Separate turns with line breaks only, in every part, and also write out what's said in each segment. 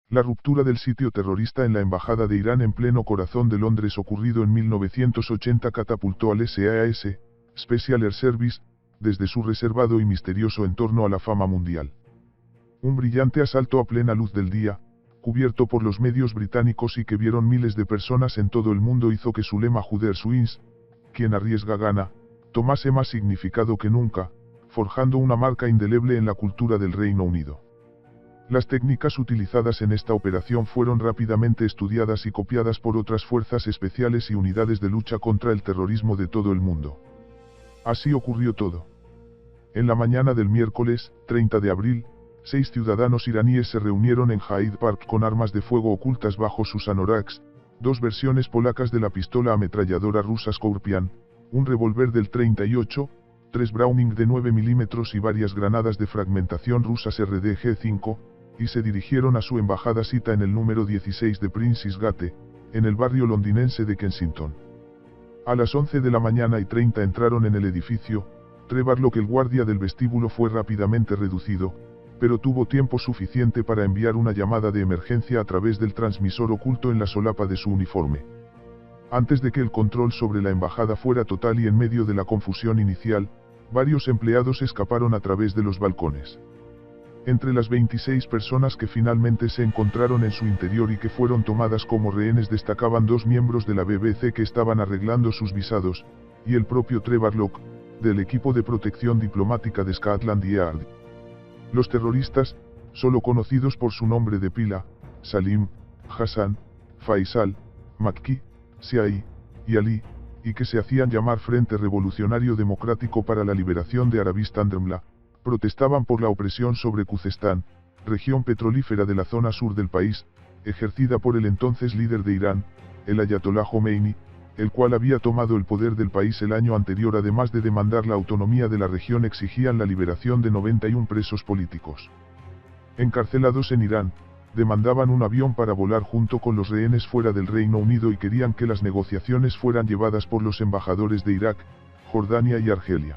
La ruptura del sitio terrorista en la Embajada de Irán en pleno corazón de Londres ocurrido en 1980 catapultó al SAS, Special Air Service, desde su reservado y misterioso entorno a la fama mundial. Un brillante asalto a plena luz del día, cubierto por los medios británicos y que vieron miles de personas en todo el mundo hizo que su lema Whoever wins, quien arriesga gana, tomase más significado que nunca, forjando una marca indeleble en la cultura del Reino Unido. Las técnicas utilizadas en esta operación fueron rápidamente estudiadas y copiadas por otras fuerzas especiales y unidades de lucha contra el terrorismo de todo el mundo. Así ocurrió todo. En la mañana del miércoles, 30 de abril, 6 ciudadanos iraníes se reunieron en Hyde Park con armas de fuego ocultas bajo sus anoraks, 2 versiones polacas de la pistola ametralladora rusa Scorpion, un revólver del 38, 3 Browning de 9 mm y varias granadas de fragmentación rusas RDG-5, y se dirigieron a su embajada cita en el número 16 de Prince's Gate, en el barrio londinense de Kensington. A las 11 de la mañana y 30 entraron en el edificio. Trebarlock, el guardia del vestíbulo, fue rápidamente reducido, pero tuvo tiempo suficiente para enviar una llamada de emergencia a través del transmisor oculto en la solapa de su uniforme. Antes de que el control sobre la embajada fuera total y en medio de la confusión inicial, varios empleados escaparon a través de los balcones. Entre las 26 personas que finalmente se encontraron en su interior y que fueron tomadas como rehenes destacaban 2 miembros de la BBC que estaban arreglando sus visados, y el propio Trebarlock, del equipo de protección diplomática de Scotland Yard. Los terroristas, solo conocidos por su nombre de pila, Salim, Hassan, Faisal, Makki, Siai, y Ali, y que se hacían llamar Frente Revolucionario Democrático para la Liberación de Arabistán Drmla, protestaban por la opresión sobre Khuzestán, región petrolífera de la zona sur del país, ejercida por el entonces líder de Irán, el Ayatollah Khomeini, el cual había tomado el poder del país el año anterior. Además de demandar la autonomía de la región, exigían la liberación de 91 presos políticos encarcelados en Irán, demandaban un avión para volar junto con los rehenes fuera del Reino Unido y querían que las negociaciones fueran llevadas por los embajadores de Irak, Jordania y Argelia.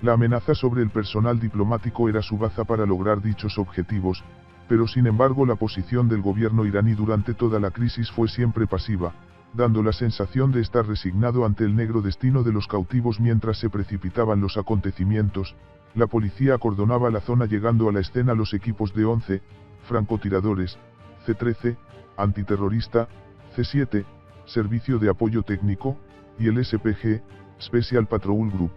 La amenaza sobre el personal diplomático era su baza para lograr dichos objetivos, pero sin embargo la posición del gobierno iraní durante toda la crisis fue siempre pasiva, dando la sensación de estar resignado ante el negro destino de los cautivos. Mientras se precipitaban los acontecimientos, la policía acordonaba la zona, llegando a la escena los equipos de 11, francotiradores, C-13, antiterrorista, C-7, Servicio de Apoyo Técnico, y el SPG, Special Patrol Group.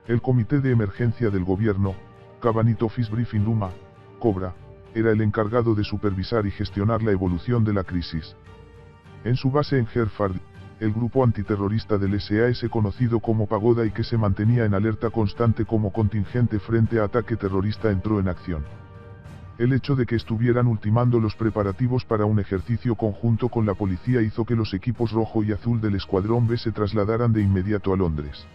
El Comité de Emergencia del Gobierno, Cabinet Office Briefing Room, COBRA, era el encargado de supervisar y gestionar la evolución de la crisis. En su base en Hertford, el grupo antiterrorista del SAS conocido como Pagoda y que se mantenía en alerta constante como contingente frente a ataque terrorista entró en acción. El hecho de que estuvieran ultimando los preparativos para un ejercicio conjunto con la policía hizo que los equipos rojo y azul del Escuadrón B se trasladaran de inmediato a Londres.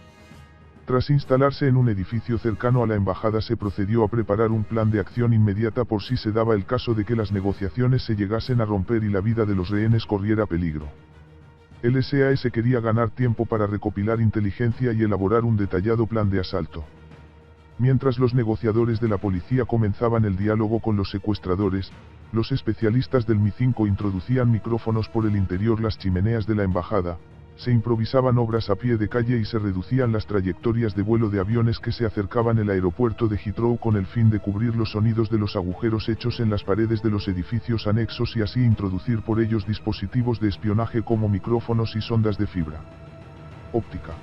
Tras instalarse en un edificio cercano a la embajada se procedió a preparar un plan de acción inmediata por si se daba el caso de que las negociaciones se llegasen a romper y la vida de los rehenes corriera peligro. El SAS quería ganar tiempo para recopilar inteligencia y elaborar un detallado plan de asalto. Mientras los negociadores de la policía comenzaban el diálogo con los secuestradores, los especialistas del Mi-5 introducían micrófonos por el interior las chimeneas de la embajada, se improvisaban obras a pie de calle y se reducían las trayectorias de vuelo de aviones que se acercaban al aeropuerto de Heathrow con el fin de cubrir los sonidos de los agujeros hechos en las paredes de los edificios anexos y así introducir por ellos dispositivos de espionaje como micrófonos y sondas de fibra óptica.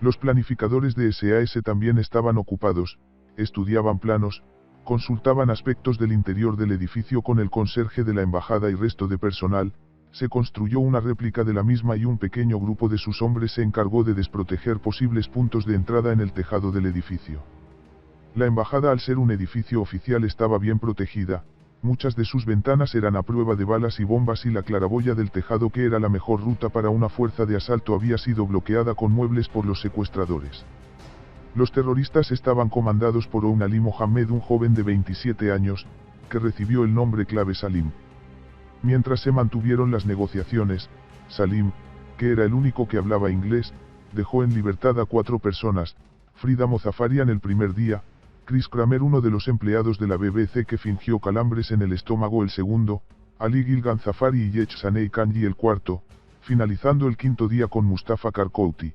Los planificadores de SAS también estaban ocupados, estudiaban planos, consultaban aspectos del interior del edificio con el conserje de la embajada y resto de personal. Se construyó una réplica de la misma y un pequeño grupo de sus hombres se encargó de desproteger posibles puntos de entrada en el tejado del edificio. La embajada, al ser un edificio oficial, estaba bien protegida, muchas de sus ventanas eran a prueba de balas y bombas y la claraboya del tejado, que era la mejor ruta para una fuerza de asalto, había sido bloqueada con muebles por los secuestradores. Los terroristas estaban comandados por Oun Ali Mohammed, un joven de 27 años, que recibió el nombre clave Salim. Mientras se mantuvieron las negociaciones, Salim, que era el único que hablaba inglés, dejó en libertad a 4 personas, Frida Mozaffarian el primer día, Chris Kramer, uno de los empleados de la BBC que fingió calambres en el estómago, el segundo, Ali Gilgan Zafari y Yech Sanei Kanji el cuarto, finalizando el quinto día con Mustafa Karkouti.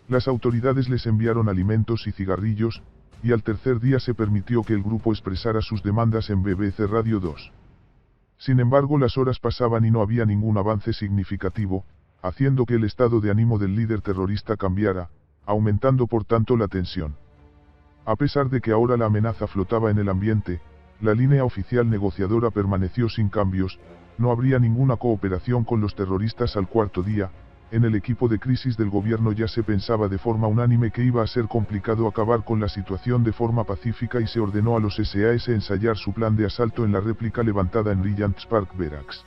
Las autoridades les enviaron alimentos y cigarrillos, y al tercer día se permitió que el grupo expresara sus demandas en BBC Radio 2. Sin embargo, las horas pasaban y no había ningún avance significativo, haciendo que el estado de ánimo del líder terrorista cambiara, aumentando por tanto la tensión. A pesar de que ahora la amenaza flotaba en el ambiente, la línea oficial negociadora permaneció sin cambios. No habría ninguna cooperación con los terroristas al cuarto día. En el equipo de crisis del gobierno ya se pensaba de forma unánime que iba a ser complicado acabar con la situación de forma pacífica y se ordenó a los SAS ensayar su plan de asalto en la réplica levantada en Regent's Park Barracks.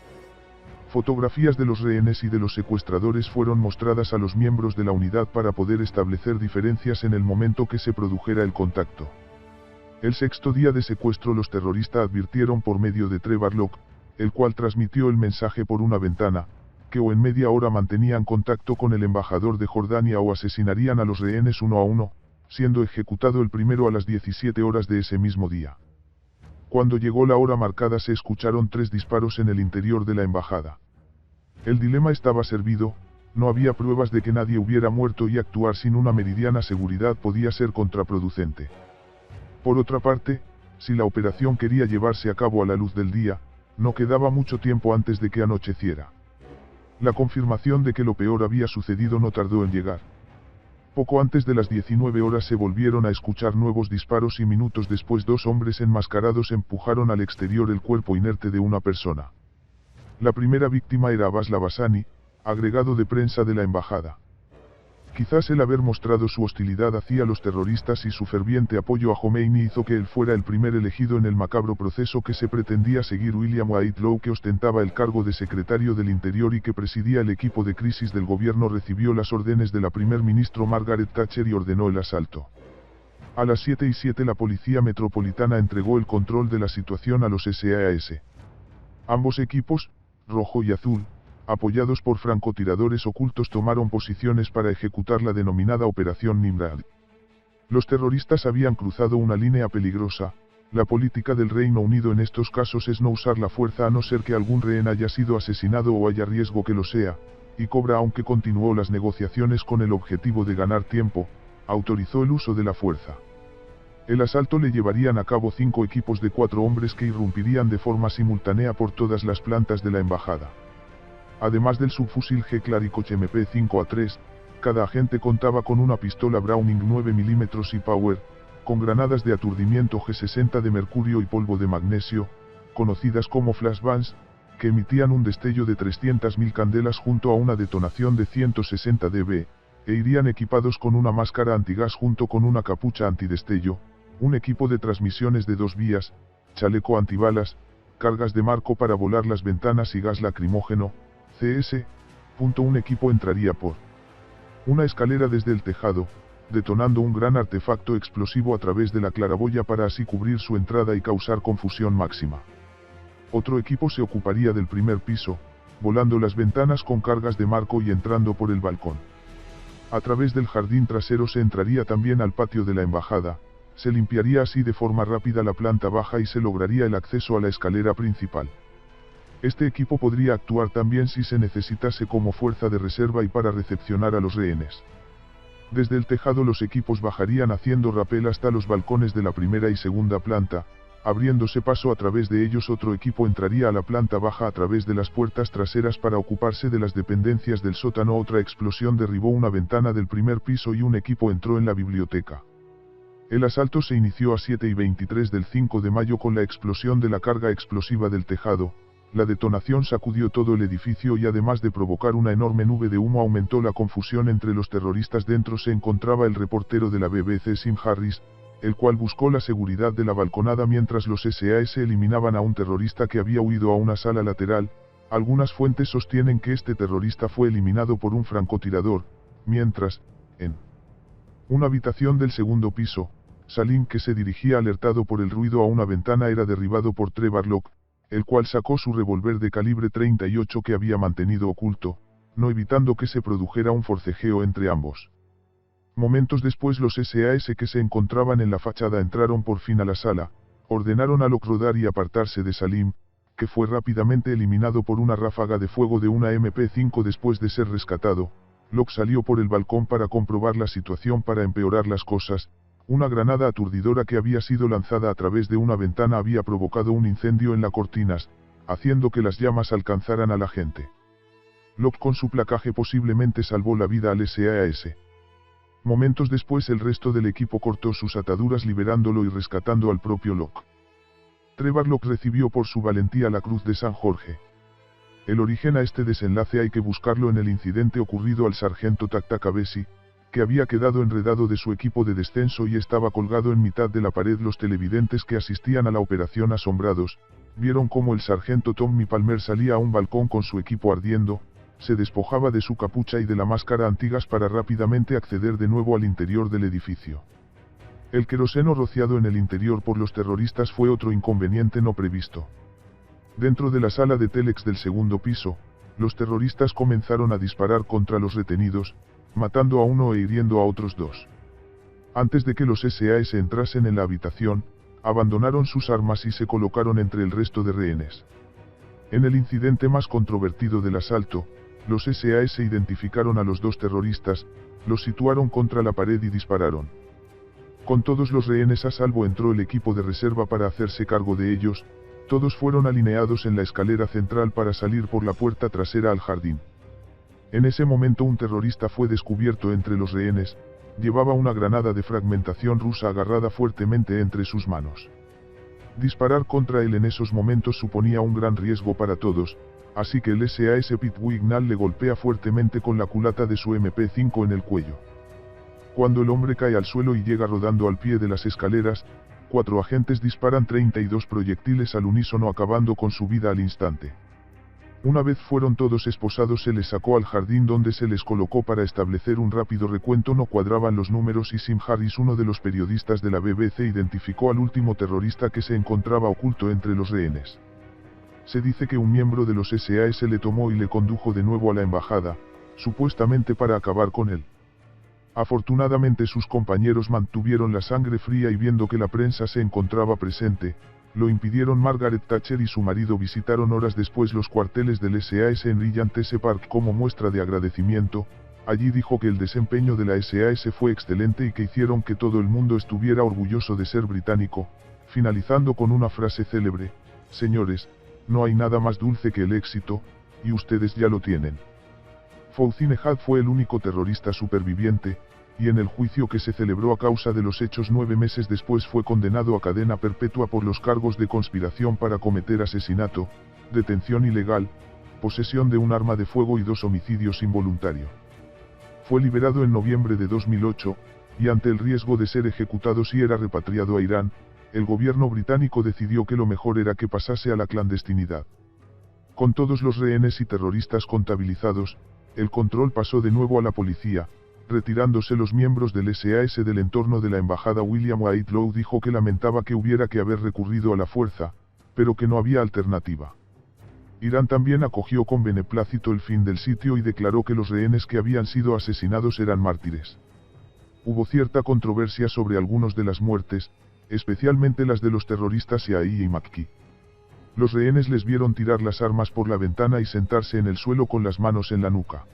Fotografías de los rehenes y de los secuestradores fueron mostradas a los miembros de la unidad para poder establecer diferencias en el momento que se produjera el contacto. El sexto día de secuestro, los terroristas advirtieron por medio de Trevor Locke, el cual transmitió el mensaje por una ventana, que o en media hora mantenían contacto con el embajador de Jordania o asesinarían a los rehenes uno a uno, siendo ejecutado el primero a las 17 horas de ese mismo día. Cuando llegó la hora marcada se escucharon 3 disparos en el interior de la embajada. El dilema estaba servido, no había pruebas de que nadie hubiera muerto y actuar sin una meridiana seguridad podía ser contraproducente. Por otra parte, si la operación quería llevarse a cabo a la luz del día, no quedaba mucho tiempo antes de que anocheciera. La confirmación de que lo peor había sucedido no tardó en llegar. Poco antes de las 19 horas se volvieron a escuchar nuevos disparos y minutos después 2 hombres enmascarados empujaron al exterior el cuerpo inerte de una persona. La primera víctima era Abbas Labasani, agregado de prensa de la embajada. Quizás el haber mostrado su hostilidad hacia los terroristas y su ferviente apoyo a Khomeini hizo que él fuera el primer elegido en el macabro proceso que se pretendía seguir. William Whitelaw, que ostentaba el cargo de secretario del Interior y que presidía el equipo de crisis del gobierno, recibió las órdenes de la primer ministro Margaret Thatcher y ordenó el asalto. A las 7:07 la policía metropolitana entregó el control de la situación a los SAS. Ambos equipos, rojo y azul, apoyados por francotiradores ocultos, tomaron posiciones para ejecutar la denominada Operación Nimrod. Los terroristas habían cruzado una línea peligrosa. La política del Reino Unido en estos casos es no usar la fuerza a no ser que algún rehén haya sido asesinado o haya riesgo que lo sea, y Cobra, aunque continuó las negociaciones con el objetivo de ganar tiempo, autorizó el uso de la fuerza. El asalto le llevarían a cabo 5 equipos de 4 hombres que irrumpirían de forma simultánea por todas las plantas de la embajada. Además del subfusil G Claricot MP5A3, cada agente contaba con una pistola Browning 9 mm y Power, con granadas de aturdimiento G60 de mercurio y polvo de magnesio, conocidas como flashbangs, que emitían un destello de 300.000 candelas junto a una detonación de 160 dB, e irían equipados con una máscara antigas junto con una capucha antidestello, un equipo de transmisiones de 2 vías, chaleco antibalas, cargas de marco para volar las ventanas y gas lacrimógeno, CS. Un equipo entraría por una escalera desde el tejado, detonando un gran artefacto explosivo a través de la claraboya para así cubrir su entrada y causar confusión máxima. Otro equipo se ocuparía del primer piso, volando las ventanas con cargas de marco y entrando por el balcón. A través del jardín trasero se entraría también al patio de la embajada, se limpiaría así de forma rápida la planta baja y se lograría el acceso a la escalera principal. Este equipo podría actuar también si se necesitase como fuerza de reserva y para recepcionar a los rehenes. Desde el tejado los equipos bajarían haciendo rapel hasta los balcones de la primera y segunda planta, abriéndose paso a través de ellos otro equipo entraría a la planta baja a través de las puertas traseras para ocuparse de las dependencias del sótano. Otra explosión derribó una ventana del primer piso y un equipo entró en la biblioteca. El asalto se inició a 7:23 del 5 de mayo con la explosión de la carga explosiva del tejado. La detonación sacudió todo el edificio y además de provocar una enorme nube de humo aumentó la confusión entre los terroristas. Dentro se encontraba el reportero de la BBC Sim Harris, el cual buscó la seguridad de la balconada mientras los SAS eliminaban a un terrorista que había huido a una sala lateral. Algunas fuentes sostienen que este terrorista fue eliminado por un francotirador, mientras, en una habitación del segundo piso, Salim, que se dirigía alertado por el ruido a una ventana, era derribado por Trevor Locke, el cual sacó su revólver de calibre 38 que había mantenido oculto, no evitando que se produjera un forcejeo entre ambos. Momentos después los SAS que se encontraban en la fachada entraron por fin a la sala, ordenaron a Locke rodar y apartarse de Salim, que fue rápidamente eliminado por una ráfaga de fuego de una MP5 después de ser rescatado. Locke salió por el balcón para comprobar la situación para empeorar las cosas. Una granada aturdidora que había sido lanzada a través de una ventana había provocado un incendio en las cortinas, haciendo que las llamas alcanzaran a la gente. Locke con su placaje posiblemente salvó la vida al SAS. Momentos después el resto del equipo cortó sus ataduras liberándolo y rescatando al propio Locke. Trevor Locke recibió por su valentía la Cruz de San Jorge. El origen a este desenlace hay que buscarlo en el incidente ocurrido al sargento Taktakabesi, que había quedado enredado de su equipo de descenso y estaba colgado en mitad de la pared. Los televidentes que asistían a la operación asombrados, vieron cómo el sargento Tommy Palmer salía a un balcón con su equipo ardiendo, se despojaba de su capucha y de la máscara antigas para rápidamente acceder de nuevo al interior del edificio. El queroseno rociado en el interior por los terroristas fue otro inconveniente no previsto. Dentro de la sala de Telex del segundo piso, los terroristas comenzaron a disparar contra los retenidos, matando a uno e hiriendo a otros dos. Antes de que los SAS entrasen en la habitación, abandonaron sus armas y se colocaron entre el resto de rehenes. En el incidente más controvertido del asalto, los SAS identificaron a los dos terroristas, los situaron contra la pared y dispararon. Con todos los rehenes a salvo entró el equipo de reserva para hacerse cargo de ellos. Todos fueron alineados en la escalera central para salir por la puerta trasera al jardín. En ese momento un terrorista fue descubierto entre los rehenes, llevaba una granada de fragmentación rusa agarrada fuertemente entre sus manos. Disparar contra él en esos momentos suponía un gran riesgo para todos, así que el SAS Pete Wignall le golpea fuertemente con la culata de su MP5 en el cuello. Cuando el hombre cae al suelo y llega rodando al pie de las escaleras, 4 agentes disparan 32 proyectiles al unísono acabando con su vida al instante. Una vez fueron todos esposados se les sacó al jardín donde se les colocó para establecer un rápido recuento. No cuadraban los números y Sim Harris, uno de los periodistas de la BBC, identificó al último terrorista que se encontraba oculto entre los rehenes. Se dice que un miembro de los SAS le tomó y le condujo de nuevo a la embajada, supuestamente para acabar con él. Afortunadamente sus compañeros mantuvieron la sangre fría y viendo que la prensa se encontraba presente, lo impidieron. Margaret Thatcher y su marido visitaron horas después los cuarteles del SAS en Regent Park como muestra de agradecimiento. Allí dijo que el desempeño de la SAS fue excelente y que hicieron que todo el mundo estuviera orgulloso de ser británico, finalizando con una frase célebre: "Señores, no hay nada más dulce que el éxito, y ustedes ya lo tienen". Fouzi Nejad fue el único terrorista superviviente, y en el juicio que se celebró a causa de los hechos 9 meses después fue condenado a cadena perpetua por los cargos de conspiración para cometer asesinato, detención ilegal, posesión de un arma de fuego y 2 homicidios involuntarios. Fue liberado en noviembre de 2008, y ante el riesgo de ser ejecutado si era repatriado a Irán, el gobierno británico decidió que lo mejor era que pasase a la clandestinidad. Con todos los rehenes y terroristas contabilizados, el control pasó de nuevo a la policía, retirándose los miembros del SAS del entorno de la embajada. William Whitelaw dijo que lamentaba que hubiera que haber recurrido a la fuerza, pero que no había alternativa. Irán también acogió con beneplácito el fin del sitio y declaró que los rehenes que habían sido asesinados eran mártires. Hubo cierta controversia sobre algunas de las muertes, especialmente las de los terroristas Yahya y Makki. Los rehenes les vieron tirar las armas por la ventana y sentarse en el suelo con las manos en la nuca.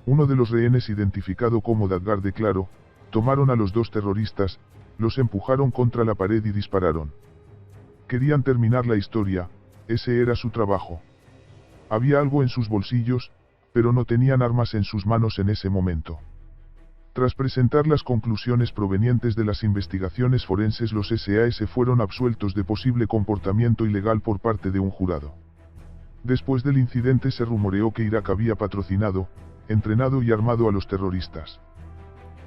Uno de los rehenes, identificado como Dadgar, declaró: "Tomaron a los 2 terroristas, los empujaron contra la pared y dispararon. Querían terminar la historia, ese era su trabajo. Había algo en sus bolsillos, pero no tenían armas en sus manos en ese momento". Tras presentar las conclusiones provenientes de las investigaciones forenses, los SAS fueron absueltos de posible comportamiento ilegal por parte de un jurado. Después del incidente se rumoreó que Irak había patrocinado, entrenado y armado a los terroristas.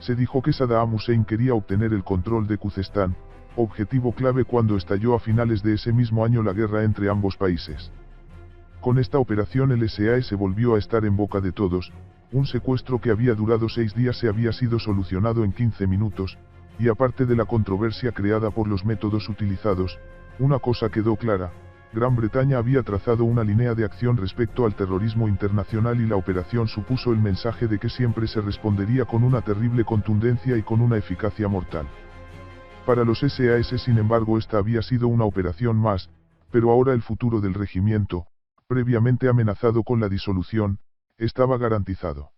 Se dijo que Saddam Hussein quería obtener el control de Khuzestán, objetivo clave cuando estalló a finales de ese mismo año la guerra entre ambos países. Con esta operación el SAS volvió a estar en boca de todos. Un secuestro que había durado 6 días se había sido solucionado en 15 minutos, y aparte de la controversia creada por los métodos utilizados, una cosa quedó clara: Gran Bretaña había trazado una línea de acción respecto al terrorismo internacional y la operación supuso el mensaje de que siempre se respondería con una terrible contundencia y con una eficacia mortal. Para los SAS, sin embargo, esta había sido una operación más, pero ahora el futuro del regimiento, previamente amenazado con la disolución, estaba garantizado.